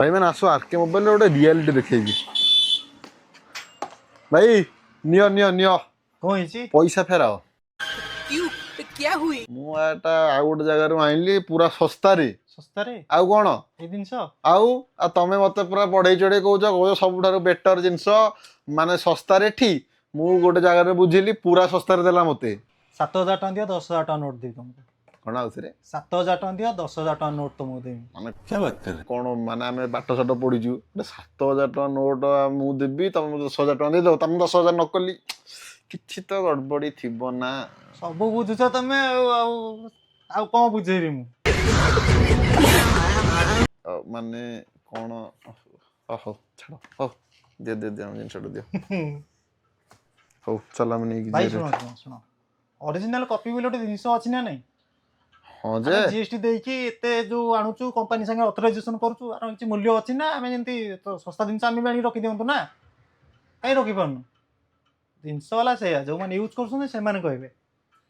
भाई मैंने आसो आरके मोबाइल गोटे रियलिटी देखेबी भाई नियो नियो नियो कौन ହେଇଛି पैसा फेराओ क्यों क्या हुई मु एटा आ गोटे जगार आइली पूरा सस्तारे ଶସ୍ତାରେ आउ कौन ଏଇ ଜିନିଷ आउ आ तमे मते पूरा बढ़ई चढ़ई कहूछ सबुठारु बेटर जिनस माने सस्तारे ठी मु गोटे जगार बुझिली पूरा सस्तारे देला मते 7,000 ଟଙ୍କା ଦିଅ 10,000 ଟଙ୍କା ନୋଟ୍ ଦେବି ତମକୁ कौन आउथरे 7,000 ଟଙ୍କା ଦିଅ 10,000 ଟଙ୍କା ନୋଟ୍ ତମକୁ ଦେବି माने क्या बात कर कौन माने आमे बाट साट पड़ीजु 7,000 टका नोट मु देबी तमे 10,000 टका दे दो तमे 10,000 न कली किछि तो गड़बड़ी थिबो ना ସବୁ ବୁଝୁଛ ତମେ ଆଉ କଣ ବୁଝେଇବି ମୁଁ माने कौन हो छाड़ हो दे दे दे जिन छाड़ दियो हो चल हम नहीं ଭାଇ ଶୁଣ ଶୁଣ ଶୁଣ ଅରିଜିନାଲ କପି ବୋଲି ଗୋଟେ ଜିନିଷ ଅଛି ନା ନାଇଁ हां जे जीएसटी ଦେଇକି ଏତେ ଯୋଉ ଆଣୁଛୁ କମ୍ପାନୀ ସାଙ୍ଗେ ଅଥରାଇଜେସନ କରୁଛୁ ଆର କିଛି ମୂଲ୍ୟ ଅଛି ନା ଆମେ ଯେମିତି ଶସ୍ତା ଜିନିଷ ଆମେ ଆଣି ରଖି ଦିଅନ୍ତୁ ନା କାଇଁ ରଖି ପାରୁନୁ ଜିନିଷ ବାଲା ସେଇଆ ଯୋଉମାନେ ୟୁଜ୍ କରୁଛନ୍ତି ସେମାନେ କହିବେ